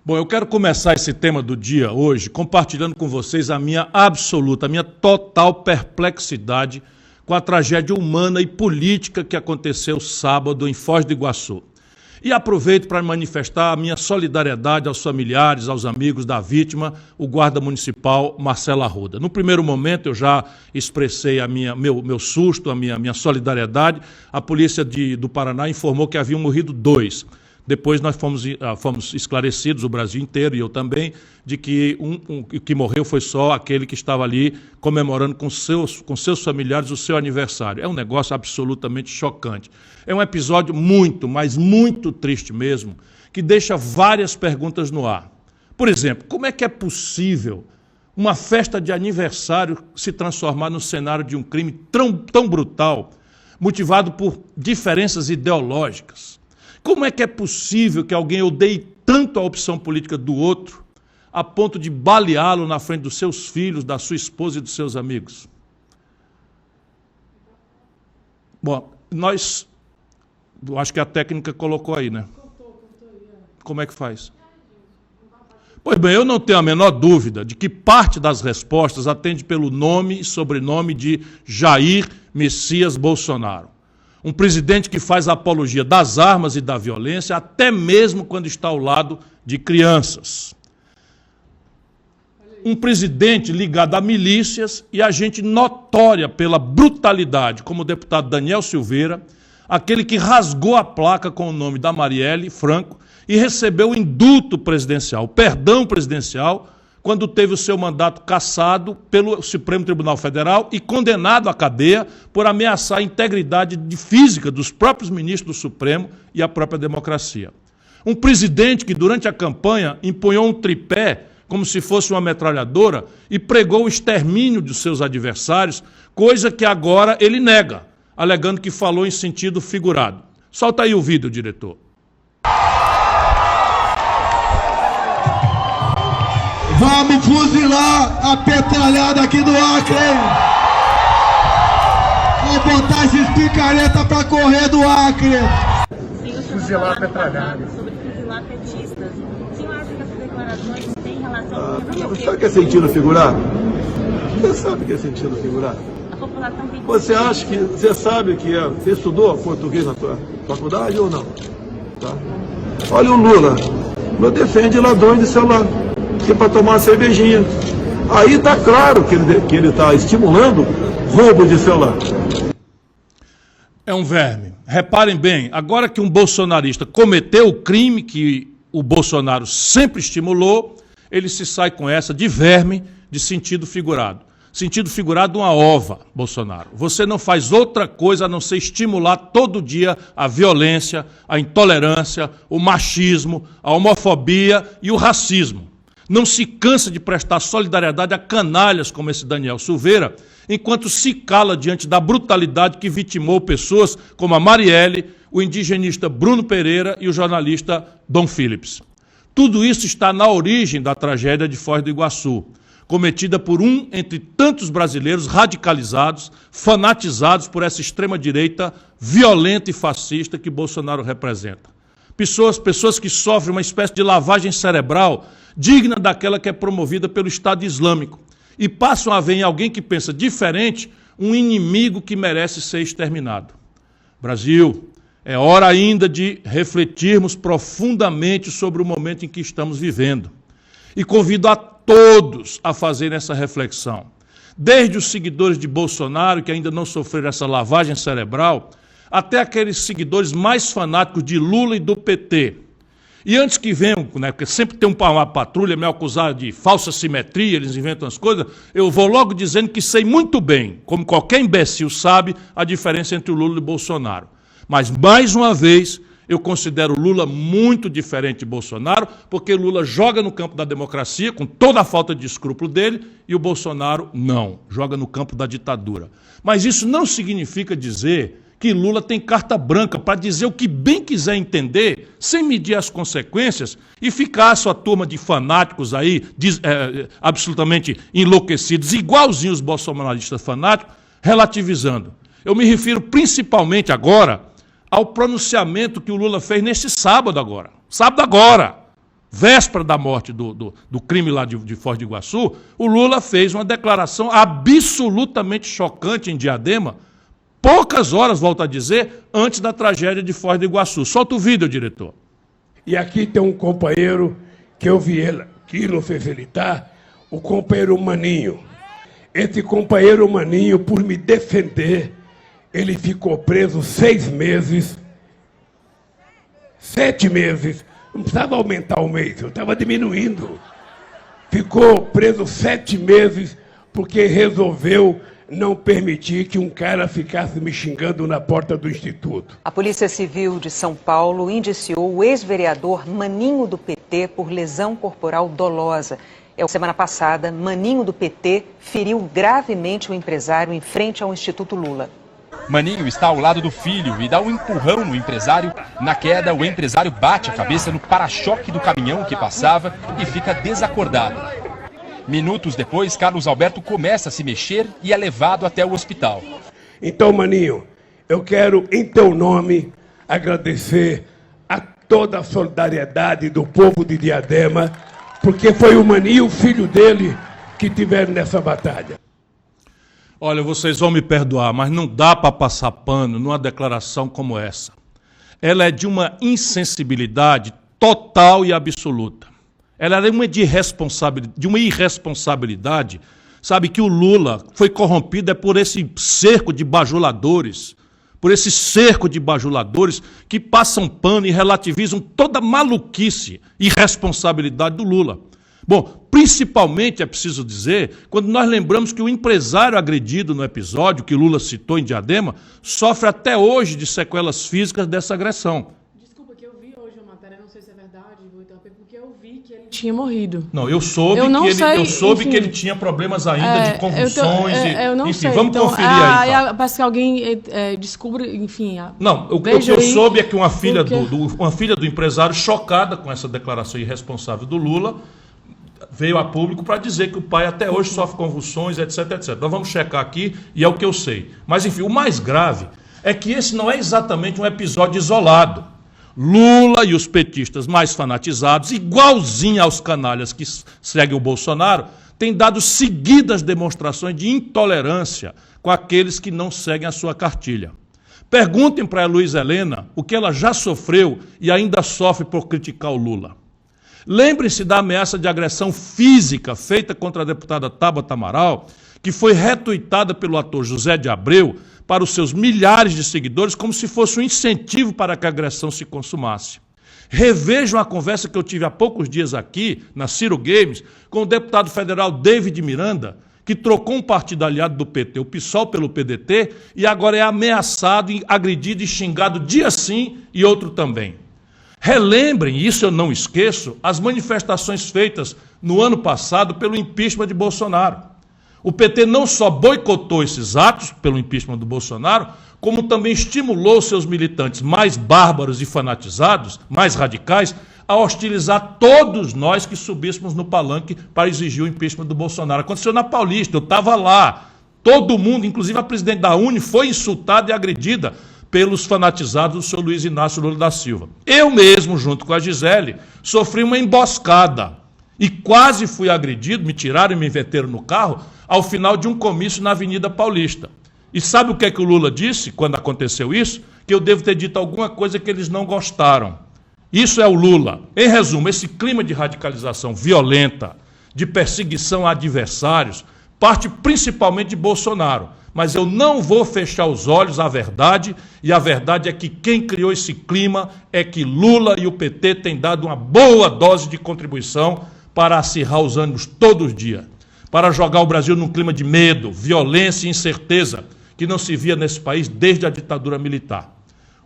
Bom, eu quero começar esse tema do dia hoje compartilhando com vocês a minha absoluta, a minha total perplexidade com a tragédia humana e política que aconteceu sábado em Foz do Iguaçu. E aproveito para manifestar a minha solidariedade aos familiares, aos amigos da vítima, o guarda municipal Marcelo Arruda. No primeiro momento eu já expressei meu susto, a minha solidariedade. A polícia do Paraná informou que haviam morrido 2. Depois nós fomos esclarecidos, o Brasil inteiro e eu também, de que o que morreu foi só aquele que estava ali comemorando com seus familiares o seu aniversário. É um negócio absolutamente chocante. É um episódio muito, mas muito triste mesmo, que deixa várias perguntas no ar. Por exemplo, como é que é possível uma festa de aniversário se transformar no cenário de um crime tão brutal, motivado por diferenças ideológicas? Como é que é possível que alguém odeie tanto a opção política do outro, a ponto de baleá-lo na frente dos seus filhos, da sua esposa e dos seus amigos? Bom, eu acho que a técnica colocou aí, né? Como é que faz? Pois bem, eu não tenho a menor dúvida de que parte das respostas atende pelo nome e sobrenome de Jair Messias Bolsonaro. Um presidente que faz a apologia das armas e da violência, até mesmo quando está ao lado de crianças. Um presidente ligado a milícias e a gente notória pela brutalidade, como o deputado Daniel Silveira, aquele que rasgou a placa com o nome da Marielle Franco e recebeu o indulto presidencial, o perdão presidencial, quando teve o seu mandato cassado pelo Supremo Tribunal Federal e condenado à cadeia por ameaçar a integridade física dos próprios ministros do Supremo e a própria democracia. Um presidente que, durante a campanha, empunhou um tripé como se fosse uma metralhadora e pregou o extermínio dos seus adversários, coisa que agora ele nega, alegando que falou em sentido figurado. Solta aí o vídeo, diretor. Vamos fuzilar a petralhada aqui do Acre, hein? Vou botar esses picareta pra correr do Acre. Fuzilar a petralhada. Sobre fuzilar petistas. O senhor acha que essas declarações têm relação com... Você sabe o que é sentido figurado? Você sabe o que é sentido figurado? A população tem... Você sabe que é... Você estudou português na sua faculdade ou não? Tá? Olha o Lula. Lula defende ladrões de celular. Que para tomar uma cervejinha. Aí está claro que ele está estimulando roubo de celular. É um verme. Reparem bem, agora que um bolsonarista cometeu o crime que o Bolsonaro sempre estimulou, ele se sai com essa de verme, de sentido figurado. Sentido figurado uma ova, Bolsonaro. Você não faz outra coisa a não ser estimular todo dia a violência, a intolerância, o machismo, a homofobia e o racismo. Não se cansa de prestar solidariedade a canalhas como esse Daniel Silveira, enquanto se cala diante da brutalidade que vitimou pessoas como a Marielle, o indigenista Bruno Pereira e o jornalista Dom Phillips. Tudo isso está na origem da tragédia de Foz do Iguaçu, cometida por um entre tantos brasileiros radicalizados, fanatizados por essa extrema-direita violenta e fascista que Bolsonaro representa. Pessoas que sofrem uma espécie de lavagem cerebral digna daquela que é promovida pelo Estado Islâmico e passam a ver em alguém que pensa diferente um inimigo que merece ser exterminado. Brasil, é hora ainda de refletirmos profundamente sobre o momento em que estamos vivendo. E convido a todos a fazerem essa reflexão. Desde os seguidores de Bolsonaro, que ainda não sofreram essa lavagem cerebral, até aqueles seguidores mais fanáticos de Lula e do PT. E antes que venham, né, porque sempre tem uma patrulha me acusar de falsa simetria, eles inventam as coisas, eu vou logo dizendo que sei muito bem, como qualquer imbecil sabe, a diferença entre o Lula e o Bolsonaro. Mas, mais uma vez, eu considero Lula muito diferente de Bolsonaro, porque Lula joga no campo da democracia, com toda a falta de escrúpulo dele, e o Bolsonaro não, joga no campo da ditadura. Mas isso não significa dizer que Lula tem carta branca para dizer o que bem quiser entender, sem medir as consequências, e ficar a sua turma de fanáticos aí, absolutamente enlouquecidos, igualzinho os bolsonaristas fanáticos, relativizando. Eu me refiro principalmente agora ao pronunciamento que o Lula fez neste sábado agora. Sábado agora. véspera da morte do crime lá de Foz do Iguaçu, o Lula fez uma declaração absolutamente chocante em Diadema, poucas horas, volto a dizer, antes da tragédia de Foz do Iguaçu. Solta o vídeo, diretor. E aqui tem um companheiro que eu vi ele aqui, não sei se ele está, o companheiro Maninho. Esse companheiro Maninho, por me defender, ele ficou preso 6 meses, 7 meses, não precisava aumentar o mês, eu estava diminuindo. Ficou preso 7 meses porque resolveu não permitir que um cara ficasse me xingando na porta do Instituto. A Polícia Civil de São Paulo indiciou o ex-vereador Maninho do PT por lesão corporal dolosa. Semana passada, Maninho do PT feriu gravemente o empresário em frente ao Instituto Lula. Maninho está ao lado do filho e dá um empurrão no empresário. Na queda, o empresário bate a cabeça no para-choque do caminhão que passava e fica desacordado. Minutos depois, Carlos Alberto começa a se mexer e é levado até o hospital. Então, Maninho, eu quero, em teu nome, agradecer a toda a solidariedade do povo de Diadema, porque foi o Maninho, o filho dele, que tiveram nessa batalha. Olha, vocês vão me perdoar, mas não dá para passar pano numa declaração como essa. Ela é de uma insensibilidade total e absoluta. Ela é de uma irresponsabilidade, sabe, que o Lula foi corrompido por esse cerco de bajuladores, que passam pano e relativizam toda a maluquice e irresponsabilidade do Lula. Bom, principalmente é preciso dizer, quando nós lembramos que o empresário agredido no episódio, que Lula citou em Diadema, sofre até hoje de sequelas físicas dessa agressão. Desculpa, que eu vi hoje a matéria, não sei se é verdade, porque eu vi que ele tinha morrido. Não, eu soube que ele tinha problemas ainda de convulsões. Eu não enfim, sei. Vamos então, conferir aí. Então. Parece que alguém descobre, enfim. Não, o que eu soube é que uma filha do empresário, chocada com essa declaração irresponsável do Lula, veio a público para dizer que o pai até hoje sofre convulsões, etc, etc. Nós vamos checar aqui e é o que eu sei. Mas, enfim, o mais grave é que esse não é exatamente um episódio isolado. Lula e os petistas mais fanatizados, igualzinho aos canalhas que seguem o Bolsonaro, têm dado seguidas demonstrações de intolerância com aqueles que não seguem a sua cartilha. Perguntem para a Luiza Helena o que ela já sofreu e ainda sofre por criticar o Lula. Lembrem-se da ameaça de agressão física feita contra a deputada Tabata Amaral, que foi retuitada pelo ator José de Abreu para os seus milhares de seguidores como se fosse um incentivo para que a agressão se consumasse. Revejam a conversa que eu tive há poucos dias aqui, na Ciro Games, com o deputado federal David Miranda, que trocou um partido aliado do PT, o PSOL, pelo PDT, e agora é ameaçado, agredido e xingado dia sim e outro também. Relembrem, isso eu não esqueço, as manifestações feitas no ano passado pelo impeachment de Bolsonaro. O PT não só boicotou esses atos pelo impeachment do Bolsonaro, como também estimulou seus militantes mais bárbaros e fanatizados, mais radicais, a hostilizar todos nós que subíssemos no palanque para exigir o impeachment do Bolsonaro. Aconteceu na Paulista, eu estava lá. Todo mundo, inclusive a presidente da UNE, foi insultada e agredida pelos fanatizados do senhor Luiz Inácio Lula da Silva. Eu mesmo, junto com a Gisele, sofri uma emboscada e quase fui agredido, me tiraram e me meteram no carro, ao final de um comício na Avenida Paulista. E sabe o que é que o Lula disse quando aconteceu isso? Que eu devo ter dito alguma coisa que eles não gostaram. Isso é o Lula. Em resumo, esse clima de radicalização violenta, de perseguição a adversários, parte principalmente de Bolsonaro. Mas eu não vou fechar os olhos à verdade, e a verdade é que quem criou esse clima é que Lula e o PT têm dado uma boa dose de contribuição para acirrar os ânimos todos os dias, para jogar o Brasil num clima de medo, violência e incerteza que não se via nesse país desde a ditadura militar.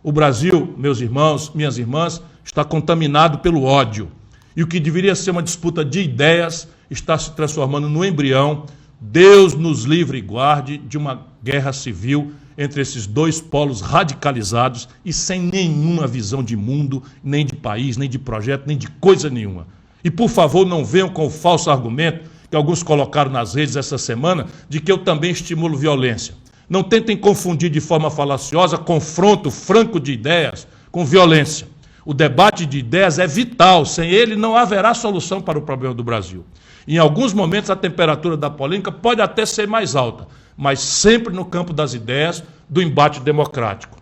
O Brasil, meus irmãos, minhas irmãs, está contaminado pelo ódio. E o que deveria ser uma disputa de ideias está se transformando no embrião. Deus nos livre e guarde de uma guerra civil entre esses dois polos radicalizados e sem nenhuma visão de mundo, nem de país, nem de projeto, nem de coisa nenhuma. E, por favor, não venham com o falso argumento que alguns colocaram nas redes essa semana de que eu também estimulo violência. Não tentem confundir de forma falaciosa confronto franco de ideias com violência. O debate de ideias é vital, sem ele não haverá solução para o problema do Brasil. Em alguns momentos a temperatura da polêmica pode até ser mais alta, mas sempre no campo das ideias, do embate democrático.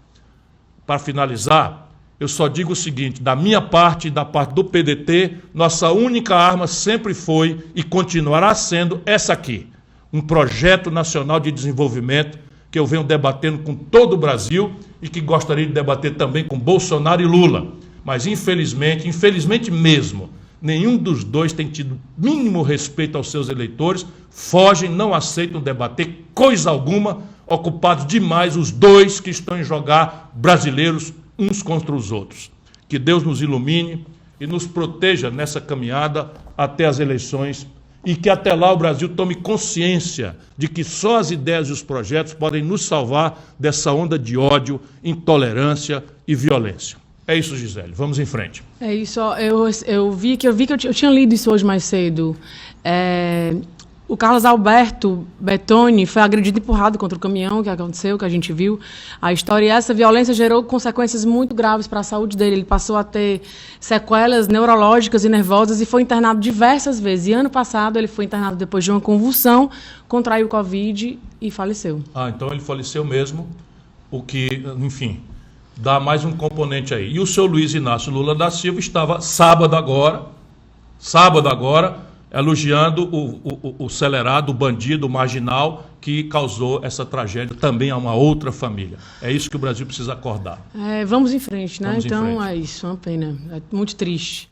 Para finalizar, eu só digo o seguinte, da minha parte e da parte do PDT, nossa única arma sempre foi e continuará sendo essa aqui, um projeto nacional de desenvolvimento que eu venho debatendo com todo o Brasil e que gostaria de debater também com Bolsonaro e Lula. Mas infelizmente mesmo, nenhum dos dois tem tido mínimo respeito aos seus eleitores, fogem, não aceitam debater coisa alguma, ocupados demais os dois que estão em jogar brasileiros uns contra os outros. Que Deus nos ilumine e nos proteja nessa caminhada até as eleições e que até lá o Brasil tome consciência de que só as ideias e os projetos podem nos salvar dessa onda de ódio, intolerância e violência. É isso, Gisele. Vamos em frente. É isso. Eu tinha lido isso hoje mais cedo. O Carlos Alberto Bettoni foi agredido e empurrado contra o caminhão, que aconteceu, que a gente viu. A história, e essa violência gerou consequências muito graves para a saúde dele. Ele passou a ter sequelas neurológicas e nervosas e foi internado diversas vezes. E ano passado ele foi internado depois de uma convulsão, contraiu Covid e faleceu. Então ele faleceu mesmo, o que, enfim, dá mais um componente aí. E o seu Luiz Inácio Lula da Silva estava sábado agora, elogiando o celerado, o bandido, o marginal que causou essa tragédia também a uma outra família. É isso que o Brasil precisa acordar. Vamos em frente, né? Vamos em frente. É isso, uma pena. É muito triste.